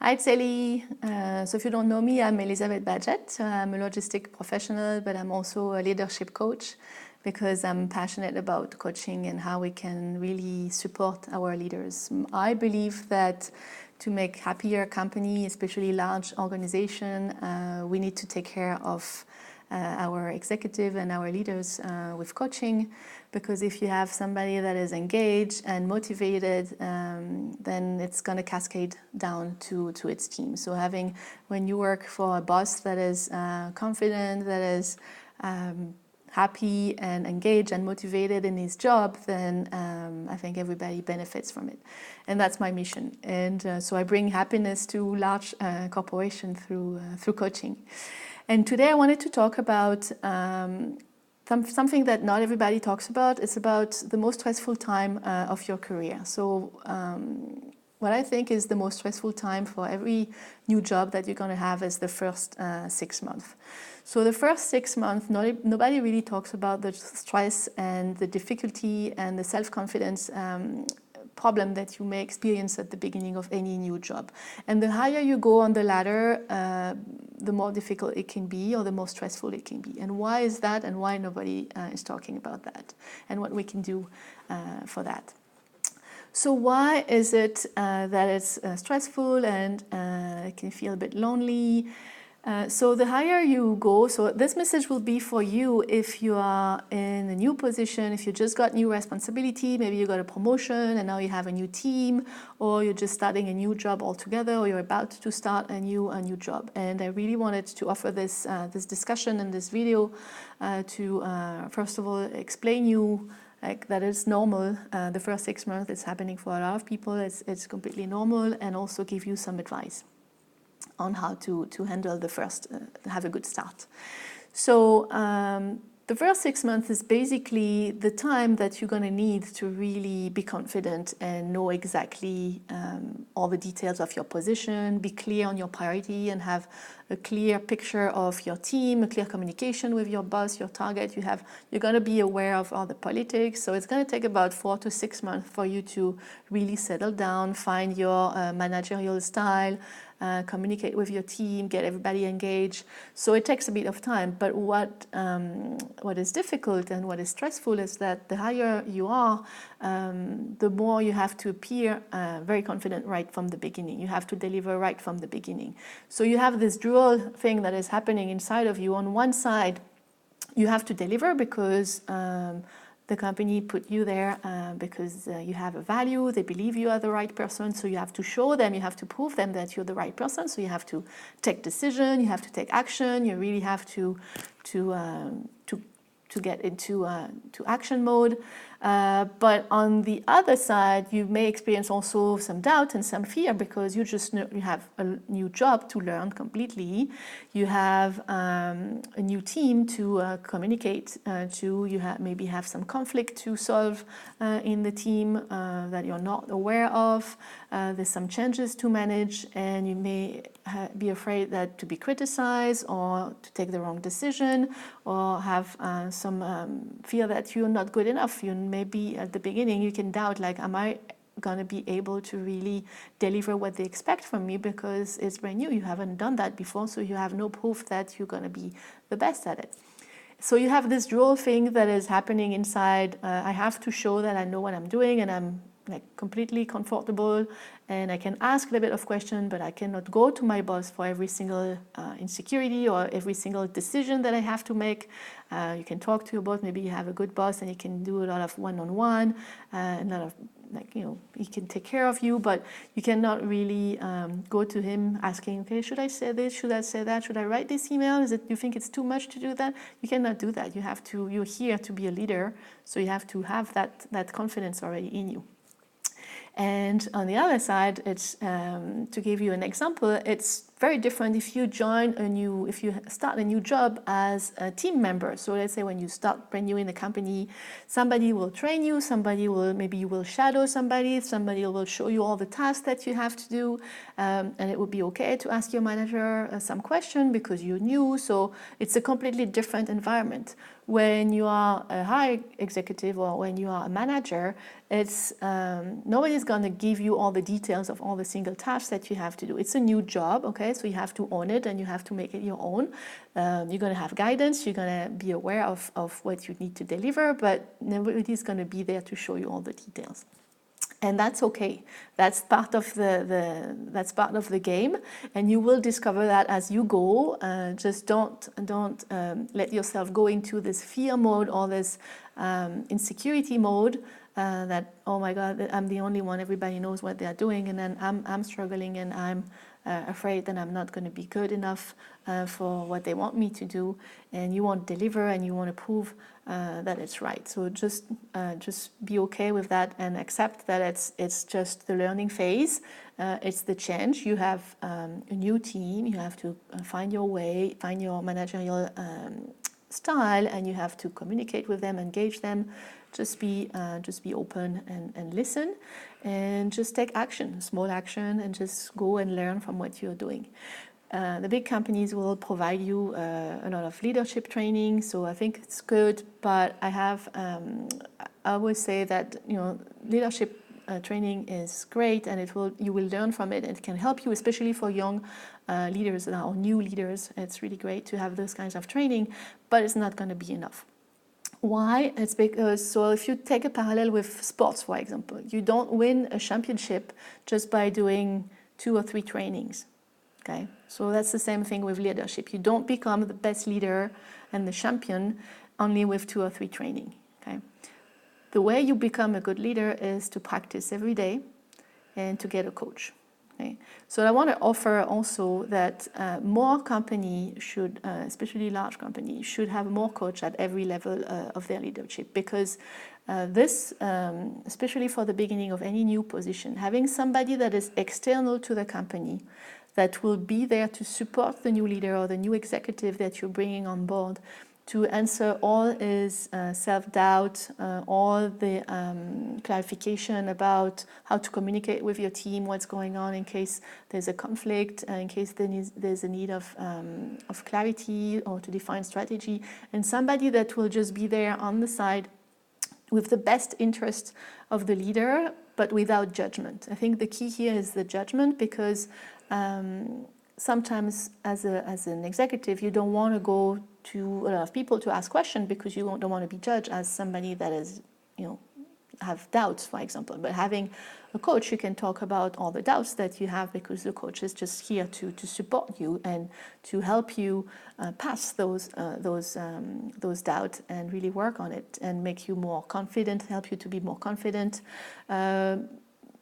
Hi, Sally. So if you don't know me, I'm Elizabeth Badgett. I'm a logistic professional, but I'm also a leadership coach because I'm passionate about coaching and how we can really support our leaders. I believe that to make happier company, especially large organization, we need to take care of our executive and our leaders with coaching, because if you have somebody that is engaged and motivated, then it's going to cascade down to its team. So when you work for a boss that is confident, that is happy and engaged and motivated in his job, then I think everybody benefits from it. And that's my mission. And so I bring happiness to large corporations through coaching. And today I wanted to talk about something that not everybody talks about. It's about the most stressful time of your career. So what I think is the most stressful time for every new job that you're going to have is the first 6 months. So the first 6 months, nobody really talks about the stress and the difficulty and the self-confidence problem that you may experience at the beginning of any new job. And the higher you go on the ladder, the more difficult it can be, or the more stressful it can be. And why is that, and why nobody is talking about that, and what we can do for that. So why is it that it's stressful and it can feel a bit lonely? So the higher you go, so this message will be for you if you are in a new position, if you just got new responsibility, maybe you got a promotion and now you have a new team, or you're just starting a new job altogether, or you're about to start a new job. And I really wanted to offer this discussion and this video to first of all explain you that it's normal. The first 6 months it's happening for a lot of people. It's completely normal, and also give you some advice on how to handle the first, have a good start. So the first 6 months is basically the time that you're going to need to really be confident and know exactly all the details of your position, be clear on your priority, and have a clear picture of your team, a clear communication with your boss, your target. You're going to be aware of all the politics. So it's going to take about 4 to 6 months for you to really settle down, find your managerial style, communicate with your team, get everybody engaged. So it takes a bit of time. But what is difficult and what is stressful is that the higher you are, the more you have to appear very confident right from the beginning. You have to deliver right from the beginning. So you have this dual thing that is happening inside of you. On one side, you have to deliver because the company put you there because you have a value, they believe you are the right person, so you have to show them, you have to prove them that you're the right person, so you have to take decision, you have to take action, you really have to get into to action mode. But on the other side, you may experience also some doubt and some fear because you have a new job to learn completely. You have a new team to communicate to. You maybe have some conflict to solve in the team that you're not aware of. There's some changes to manage, and you may be afraid that to be criticized or to take the wrong decision, or have some fear that you're not good enough. You maybe at the beginning you can doubt, like, am I going to be able to really deliver what they expect from me, because it's brand new, you haven't done that before, so you have no proof that you're going to be the best at it. So you have this dual thing that is happening inside. I have to show that I know what I'm doing and I'm completely comfortable, and I can ask a little bit of question, but I cannot go to my boss for every single insecurity or every single decision that I have to make. You can talk to your boss. Maybe you have a good boss and you can do a lot of one-on-one, a lot of he can take care of you, but you cannot really go to him asking, okay, should I say this? Should I say that? Should I write this email? You think it's too much to do that? You cannot do that. You're here to be a leader, so you have to have that confidence already in you. And on the other side, it's to give you an example, it's very different if you start a new job as a team member. So let's say when you start brand new in the company, somebody will train you, maybe you will shadow somebody will show you all the tasks that you have to do, and it would be okay to ask your manager some question because you're new. So it's a completely different environment. When you are a high executive or when you are a manager, it's nobody's going to give you all the details of all the single tasks that you have to do. It's a new job, okay? So you have to own it and you have to make it your own. You're going to have guidance. You're going to be aware of what you need to deliver, but nobody's going to be there to show you all the details. And that's okay. That's part of the game, and you will discover that as you go. Just don't let yourself go into this fear mode or this insecurity mode. That, oh my God, I'm the only one. Everybody knows what they're doing, and then I'm struggling, and I'm afraid that I'm not going to be good enough for what they want me to do. And you want to deliver, and you want to prove that it's right. So just be okay with that and accept that it's just the learning phase. It's the change. You have a new team. You have to find your way, find your managerial style, and you have to communicate with them, engage them. Just be open and listen, and just take action, small action, and just go and learn from what you're doing. The big companies will provide you a lot of leadership training, so I think it's good. But I always say that leadership training is great, and you will learn from it, and it can help you, especially for young leaders or new leaders. It's really great to have those kinds of training, but it's not going to be enough. Why? It's because, so if you take a parallel with sports, for example, you don't win a championship just by doing 2 or 3 trainings. Okay, so that's the same thing with leadership. You don't become the best leader and the champion only with 2 or 3 training. Okay, the way you become a good leader is to practice every day and to get a coach. Okay, so I want to offer also that more companies should, especially large companies, should have more coach at every level of their leadership, because this, especially for the beginning of any new position, having somebody that is external to the company, that will be there to support the new leader or the new executive that you're bringing on board, to answer all his self-doubt, all the clarification about how to communicate with your team, what's going on in case there's a conflict, in case there's a need of clarity or to define strategy, and somebody that will just be there on the side with the best interest of the leader, but without judgment. I think the key here is the judgment, because sometimes as an executive, you don't want to go to a lot of people to ask questions because you don't want to be judged as somebody that is, have doubts, for example. But having a coach, you can talk about all the doubts that you have, because the coach is just here to support you and to help you pass those doubts and really work on it and make you more confident, help you to be more confident,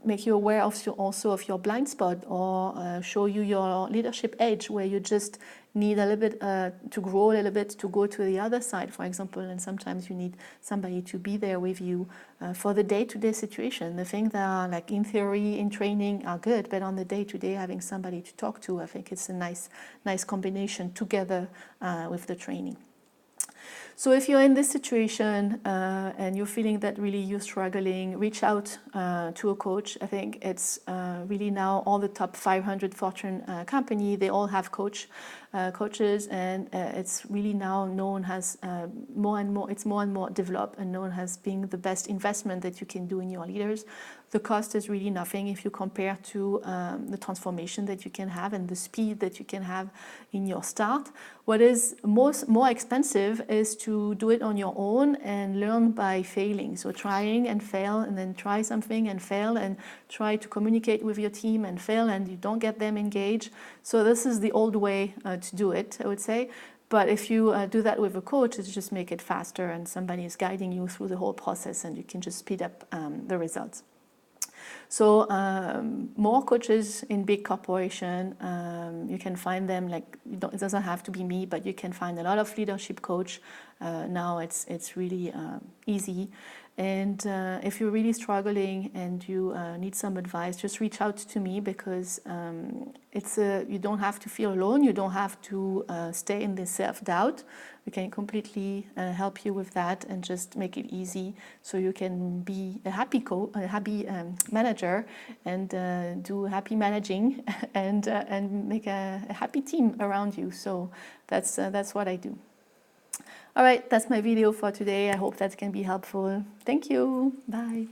make you aware also of your blind spot, or show you your leadership edge where you just need a little bit to grow a little bit, to go to the other side, for example. And sometimes you need somebody to be there with you for the day-to-day situation. The things that are like in theory, in training are good, but on the day-to-day, having somebody to talk to, I think it's a nice combination together with the training. So if you're in this situation and you're feeling that really you're struggling, reach out to a coach. I think it's really now all the top 500 Fortune company, they all have coaches, and it's really now known as more and more developed and known as being the best investment that you can do in your leaders. The cost is really nothing if you compare to the transformation that you can have and the speed that you can have in your start. What is more expensive is to do it on your own and learn by failing. So trying and fail, and then try something and fail, and try to communicate with your team and fail, and you don't get them engaged. So this is the old way to do it, I would say. But if you do that with a coach, it's just make it faster, and somebody is guiding you through the whole process, and you can just speed up the results. So more coaches in big corporation, you can find them, it doesn't have to be me, but you can find a lot of leadership coach. Now it's really easy. And if you're really struggling and you need some advice, just reach out to me, because you don't have to feel alone. You don't have to stay in this self-doubt. We can completely help you with that and just make it easy so you can be a happy manager and do happy managing and make a happy team around you. So that's what I do. All right, that's my video for today. I hope that can be helpful. Thank you. Bye.